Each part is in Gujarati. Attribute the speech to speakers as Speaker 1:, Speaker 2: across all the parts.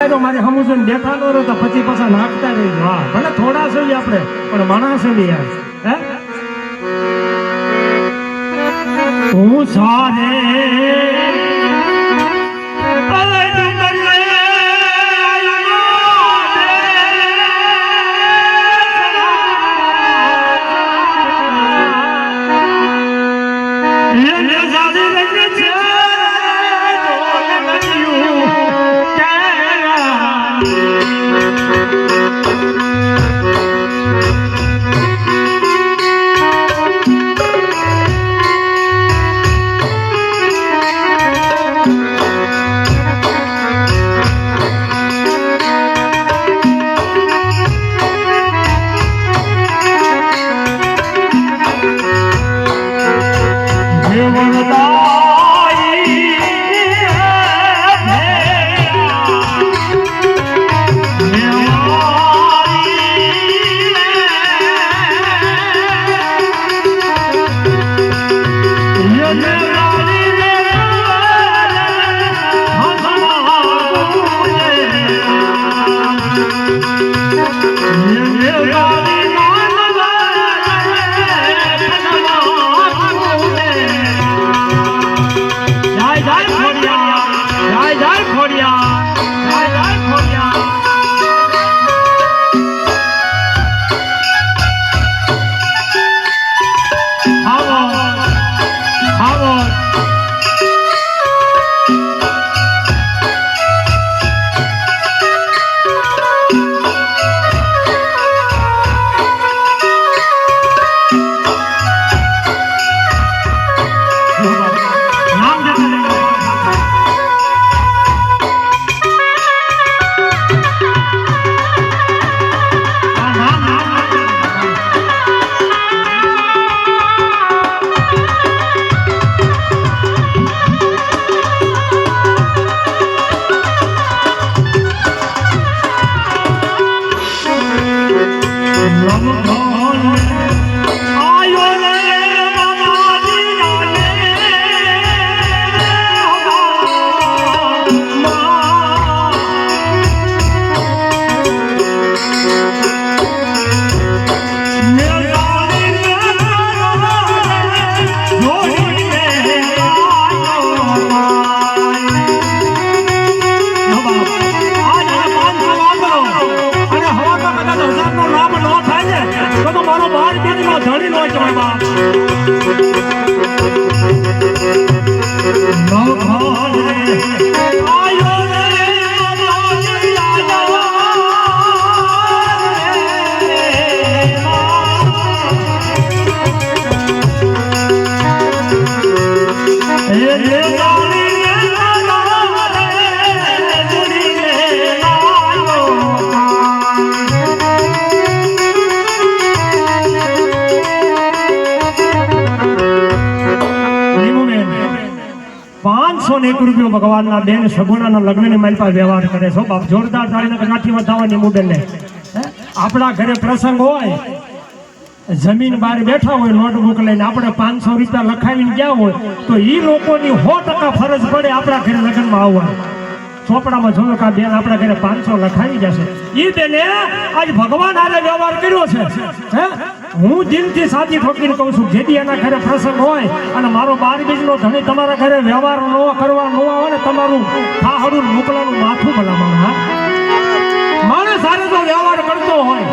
Speaker 1: મારી હમું બેઠા ન રહો તો પછી પાછા નાખતા રહી. હા ભલે થોડા છે આપણે પણ માણસ યાર. હે હું સારે ₹1 ભગવાનના બેન સગુણાના લગ્નની મારી પાસે વ્યવહાર કરે છો. બાપ જોરદાર તાળીના કાઠી વધાવવાની મુડને આપણા ઘરે પ્રસંગ હોય, જમીન બહાર બેઠા હોય નોટબુક લઈને આપણે ₹500 લખાવીને ગયા હોય તો એ લોકોની 100% ફરજ પડે આપણા ઘરે લગ્નમાં આવવા. ચોપડામાં જોયો કે બેન આપણા ઘરે 500 લખાવી જશે. એ બેને આજ ભગવાન હારે વ્યવહાર કર્યો છે. હે હું દિલથી સાચી ઠોકીને કહું છું, જેથી એના ઘરે પ્રસંગ હોય અને મારો 12 બીજનો ધણી તમારા ઘરે વ્યવહાર ન કરવા ન આવે ને તમારું થાહડું મોકલાનું માથું ભલામણ. હા માણસ હારે જો વ્યવહાર કરતો હોય,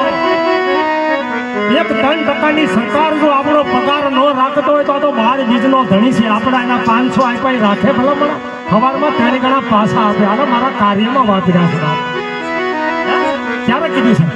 Speaker 1: 1-3% સરકાર જો આપણો પગાર ન રાખતો હોય તો 12 બીજનો ધણી છે આપણા એના 500 આપ્યા રાખે ભલામણ. સવારમાં 3 ગણા પાછા આપે. આને મારા કાર્યમાં વાપર્યા છે. ક્યારે કીધું છે?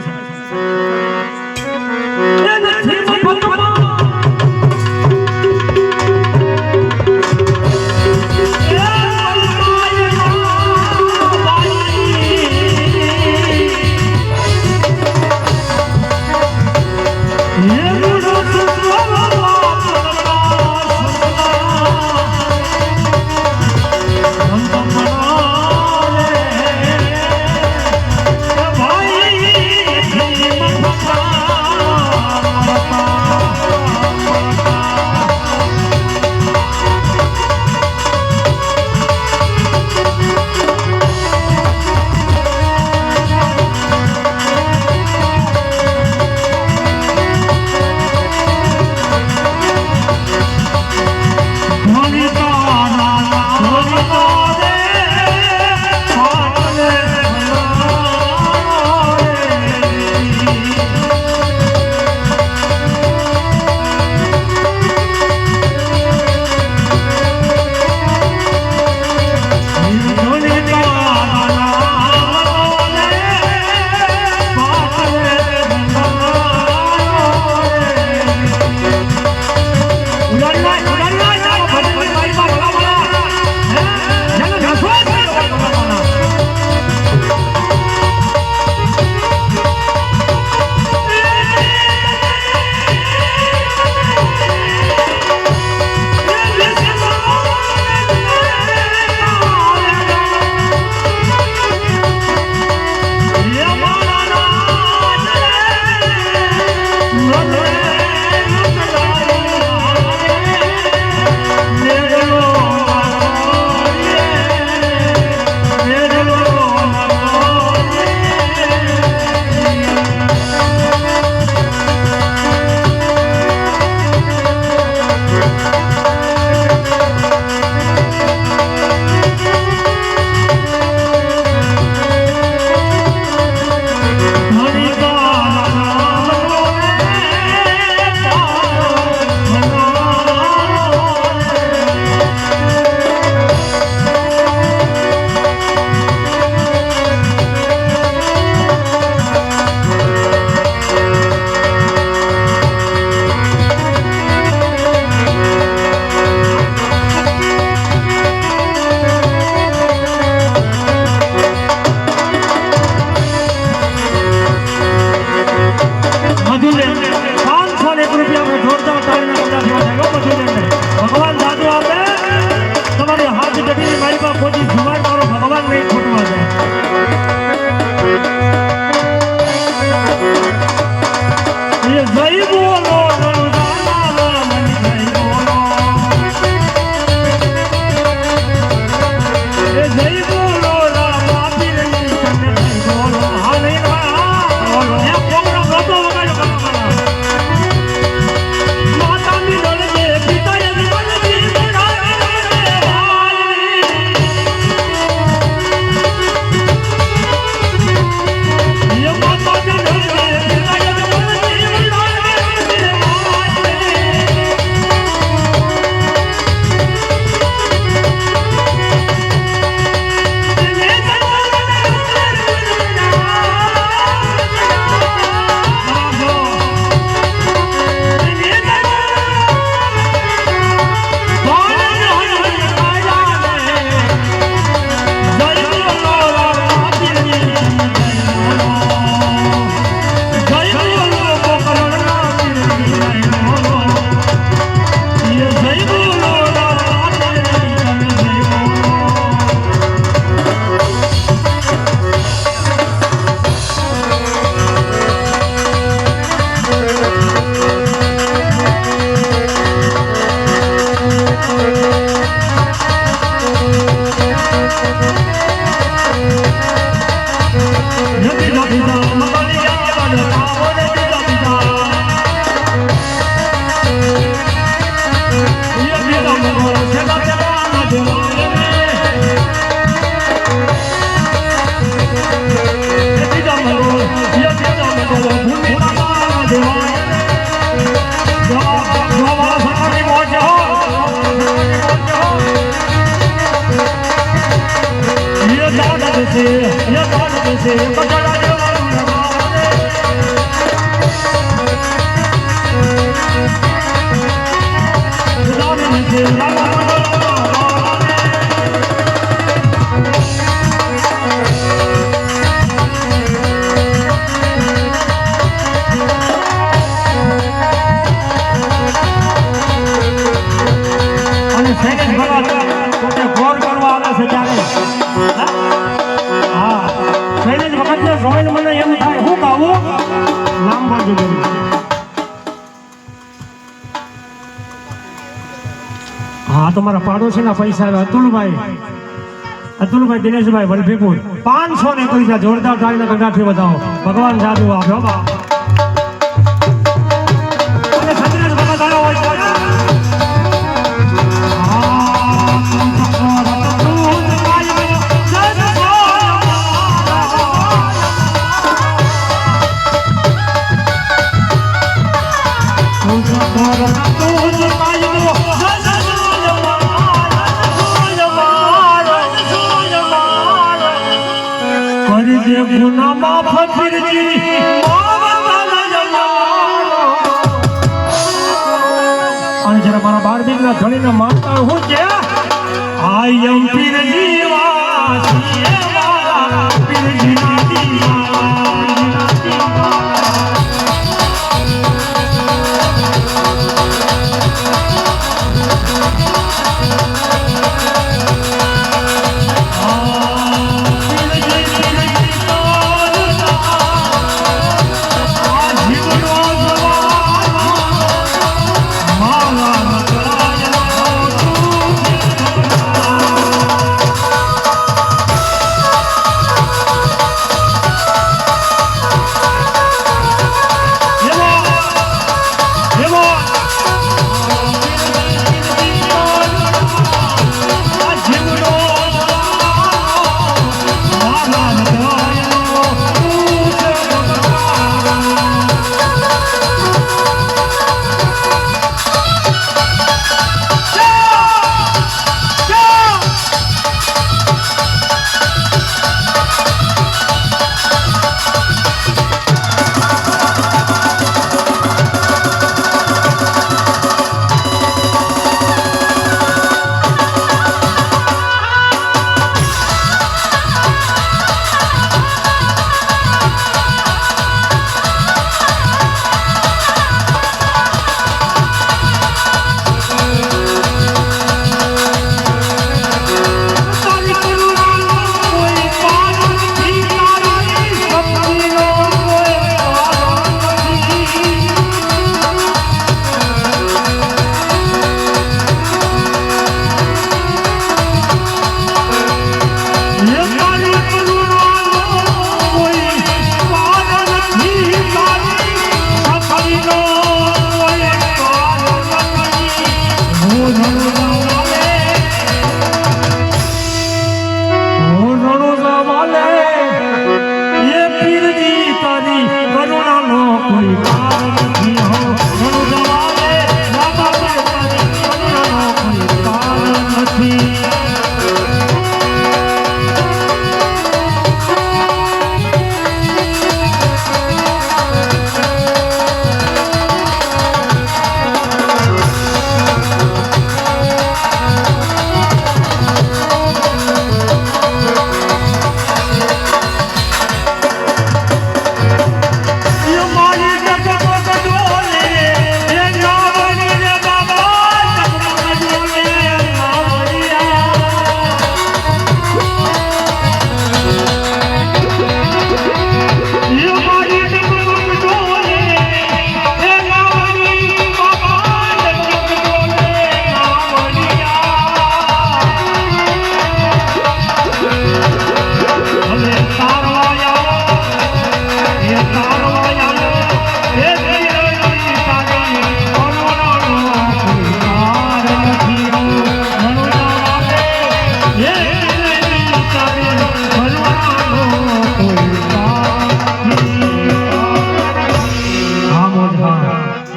Speaker 1: દેશે એ દાન દેશે બગડા દેવાનું રવાને દાન દેશે રામા મને એમ થાય હું ગાવું નામ બાજુ હા તમારા પાડોશીના પૈસા આવ્યા અતુલભાઈ દિનેશભાઈ વલભીપુર 500 ને પૈસા જોરદાર તાળીના ગંગાથી વધાવો ભગવાન જાદુ આપ્યો બા અને સત્રેશ ભગત આવ્યો હોય ગુના માફ ફિરજી અને જરા મારા બાર દીકરા ધણીને માનતા હું છે આઈ એમ પીરજી વાસી વાલા પીરજી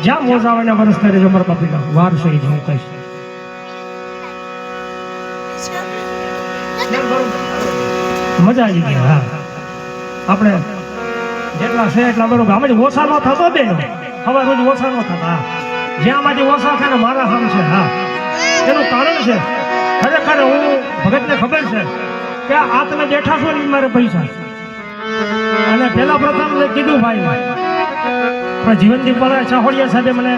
Speaker 1: જ્યાં મોજાવાના વર્ષ કરે જો મારા બાપીના વાર સહી હું કહીશ મજા આવી ગઈ. હા આપણે જેટલા છે એટલા બરોબર. આમાંથી ઓછા ન થતો બે હવે રોજ ઓછા ન થતા. હા જ્યાંમાંથી ઓછા થાય ને મારા સામ છે. હા એનું કારણ છે ખરેખર હું ભગતને ખબર છે કે આ તમે બેઠા છો ને મારે પૈસા. અને પેલા પ્રથમ મેં કીધું ભાઈ પણ જીવનદીપ વાળા ચાહોડિયા સાહેબે મને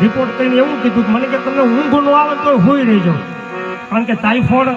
Speaker 1: રિપોર્ટ કરીને એવું કીધું કે મને કે તમને ઊંઘ ન આવે તો હુઈ રહેજો, કારણ કે ટાઇફોઇડ